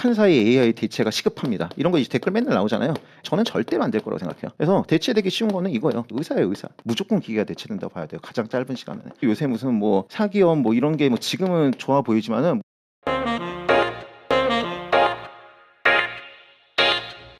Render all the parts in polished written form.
판사의 AI 대체가 시급합니다. 이런 거 이제 댓글 맨날 나오잖아요. 저는 절대로 안 될 거라고 생각해요. 그래서 대체되기 쉬운 거는 이거예요. 의사예요, 의사. 무조건 기계가 대체된다고 봐야 돼요. 가장 짧은 시간에. 요새 무슨 뭐 사기업 뭐 이런 게 뭐 지금은 좋아 보이지만은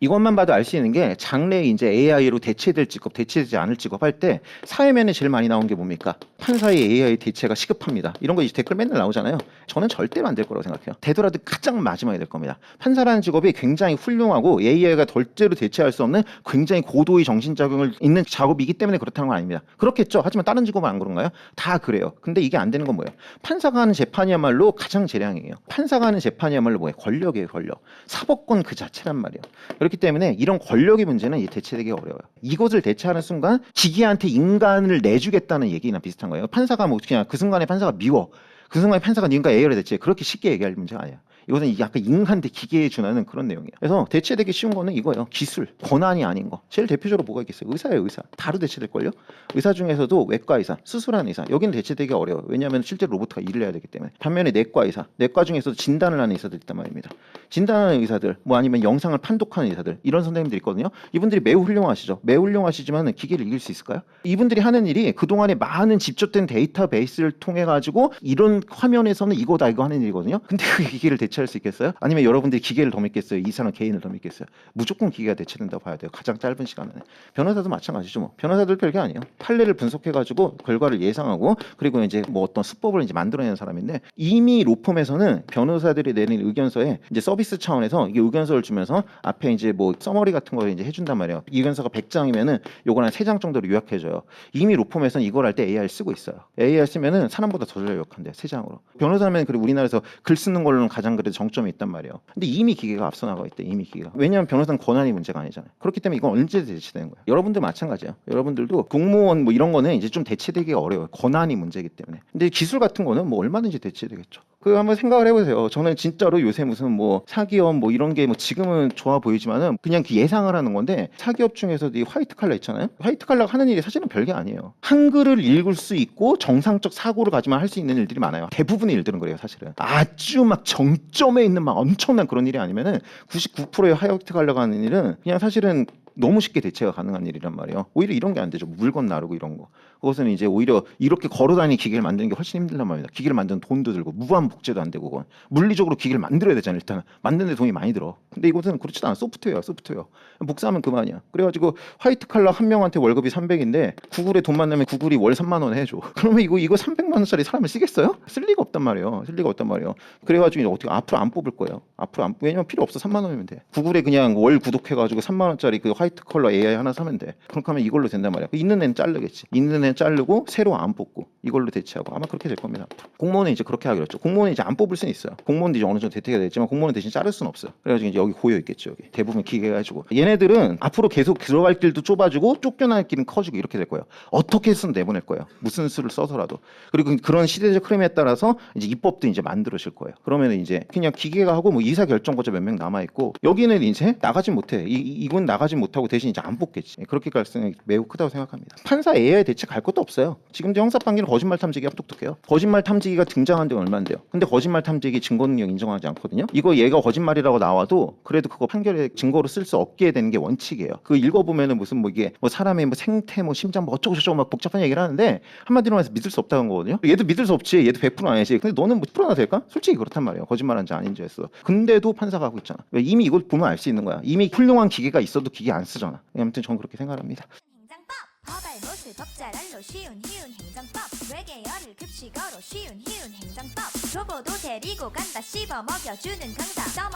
이것만 봐도 알 수 있는 게 장래에 이제 AI로 대체될 직업, 대체되지 않을 직업 할 때 사회면에 제일 많이 나온 게 뭡니까? 판사의 AI 대체가 시급합니다. 이런 거 이제 댓글 맨날 나오잖아요. 저는 절대로 안 될 거라고 생각해요. 되더라도 가장 마지막에 될 겁니다. 판사라는 직업이 굉장히 훌륭하고 AI가 절대로 대체할 수 없는 굉장히 고도의 정신작용을 있는 작업이기 때문에 그렇다는 건 아닙니다. 그렇겠죠. 하지만 다른 직업은 안 그런가요? 다 그래요. 근데 이게 안 되는 건 뭐예요? 판사가 하는 재판이야말로 가장 재량이에요. 판사가 하는 재판이야말로 뭐예요? 권력이에요, 권력. 사법권 그 자체란 말이에요. 그렇기 때문에 이런 권력의 문제는 대체되기 어려워요. 이것을 대체하는 순간 기계한테 인간을 내주겠다는 얘기나 비슷한 거예요. 판사가 뭐 그냥 그 순간에 판사가 미워. 그 순간에 판사가 니가 AI를 대체 그렇게 쉽게 얘기할 문제가 아니야. 이것은 약간 인간 대 기계에 준하는 그런 내용이에요. 그래서 대체되기 쉬운 거는 이거예요. 기술, 권한이 아닌 거. 제일 대표적으로 뭐가 있겠어요? 의사예요, 의사. 바로 대체될걸요? 의사 중에서도 외과 의사, 수술하는 의사. 여기는 대체되기 어려워요. 왜냐하면 실제로 로봇가 일을 해야 되기 때문에. 반면에 내과 의사, 내과 중에서도 진단을 하는 의사들 있단 말입니다. 진단하는 의사들, 뭐 아니면 영상을 판독하는 의사들, 이런 선생님들이 있거든요. 이분들이 매우 훌륭하시죠. 매우 훌륭하시지만 기계를 이길 수 있을까요? 이분들이 하는 일이 그동안에 많은 집적된 데이터베이스를 통해 가지고 이런 화면에서는 이거다 이거 하는 일이거든요. 근데 그 기계를 대체할 수 있겠어요? 아니면 여러분들이 기계를 더 믿겠어요? 이 사람 개인을 더 믿겠어요? 무조건 기계가 대체된다고 봐야 돼요. 가장 짧은 시간에. 변호사도 마찬가지죠. 뭐 변호사들 별게 아니에요. 판례를 분석해 가지고 결과를 예상하고 그리고 이제 뭐 어떤 수법을 이제 만들어내는 사람인데 이미 로펌에서는 변호사들이 내는 의견서에 이제 서비스 차원에서 이게 의견서를 주면서 앞에 이제 뭐 서머리 같은 걸 이제 해준단 말이에요. 의견서가 100장이면은 요거는 한 3장 정도로 요약해줘요. 이미 로펌에서는 이걸 할 때 AI 쓰고 있어요. AI 쓰면은 사람보다 더 잘 요약한대요. 3장으로. 변호사면 그리고 우리나라에서 글 쓰는 걸로는 가장 그래도 정점이 있단 말이에요. 근데 이미 기계가 앞서 나가 있대. 이미 기계가. 왜냐하면 변호사는 권한이 문제가 아니잖아요. 그렇기 때문에 이건 언제 대체되는 거예요. 여러분들 마찬가지예요. 여러분들도 공무원 뭐 이런 거는 이제 좀 대체되기가 어려워요. 권한이 문제이기 때문에. 근데 기술 같은 거는 뭐 얼마든지 대체되겠죠. 그 한번 생각을 해보세요. 저는 진짜로 요새 무슨 뭐 사기업 뭐 이런 게 뭐 지금은 좋아 보이지만은 그냥 그 예상을 하는 건데 사기업 중에서도 이 화이트 칼라 있잖아요. 화이트 칼라가 하는 일이 사실은 별게 아니에요. 한글을 읽을 수 있고 정상적 사고를 가지만 할 수 있는 일들이 많아요. 대부분의 일들은 그래요, 사실은. 아주 막 정점에 있는 막 엄청난 그런 일이 아니면은 99%의 화이트 칼라가 하는 일은 그냥 사실은 너무 쉽게 대체가 가능한 일이란 말이에요. 오히려 이런 게 안 되죠. 물건 나르고 이런 거. 그것은 이제 오히려 이렇게 걸어다니는 기계를 만드는 게 훨씬 힘들단 말입니다. 기계를 만드는 돈도 들고 무한 복제도 안 되고 그건. 물리적으로 기계를 만들어야 되잖아요. 일단 만드는데 돈이 많이 들어. 근데 이것은 그렇지도 않아. 소프트웨어야, 소프트웨어. 복사하면 그만이야. 그래가지고 화이트 칼라 한 명한테 월급이 300인데 구글에 돈만 내면 구글이 월 3만 원 해줘. 그러면 이거 300만 원짜리 사람을 쓰겠어요? 쓸 리가 없단 말이에요. 쓸 리가 없단 말이에요. 그래가지고 이제 어떻게 앞으로 안 뽑을 거예요. 앞으로 안 왜냐면 필요 없어. 3만 원이면 돼. 구글에 그냥 월 구독해가지고 3만 원짜리 그 화이트 컬러 AI 하나 사면 돼. 그렇게 하면 이걸로 된단 말이야. 있는 애는 자르겠지. 있는 애는 자르고 새로 안 뽑고 이걸로 대체하고 아마 그렇게 될 겁니다. 공무원은 이제 그렇게 하기로 했죠. 공무원은 이제 안 뽑을 수는 있어요. 공무원도 이제 어느 정도 대체가 됐지만 공무원은 대신 자를 수는 없어요. 그래가지고 이제 여기 고여 있겠죠. 여기 대부분 기계가 해주고 얘네들은 앞으로 계속 들어갈 길도 좁아지고 쫓겨날 길은 커지고 이렇게 될 거예요. 어떻게 해서든 내보낼 거예요. 무슨 수를 써서라도. 그리고 그런 시대적 흐름에 따라서 이제 입법도 이제 만들어질 거예요. 그러면 이제 그냥 기계가 하고 뭐 의사 결정권자 몇 명 남아 있고 여기는 이제 나가지 못해. 이건 나가지 못하고 대신 이제 안 뽑겠지. 그렇게 갈 가능성이 매우 크다고 생각합니다. 판사 AI 대체 갈 것도 없어요. 지금도 형사판결은 거짓말 탐지기가 똑똑해요. 거짓말 탐지기가 등장한 지 얼마인데요. 근데 거짓말 탐지기 증거 능력 인정하지 않거든요. 이거 얘가 거짓말이라고 나와도 그래도 그거 판결에 증거로 쓸 수 없게 되는 게 원칙이에요. 그 읽어보면은 무슨 뭐 이게 뭐 사람의 뭐 생태 뭐 심장 뭐 어쩌고 저쩌고 막 복잡한 얘기를 하는데 한마디로 말해서 믿을 수 없다는 거거든요. 얘도 믿을 수 없지. 얘도 100% 아니지. 근데 너는 뭐 10%나 될까? 솔직히 그렇단 말이에요. 거짓말한지 아닌지 했어. 근데도 판사가 하고 있잖아. 이미 이걸 보면 알 수 있는 거야. 이미 훌륭한 기계가 있어도 기계 안 쓰잖아. 아무튼 저는 그렇게 생각합니다. 행정법 허발못을 법잘알로 쉬운 행정법 외계어를 급식어로 쉬운 행정법 초보도 데리고 간다 씹어 먹여주는 강사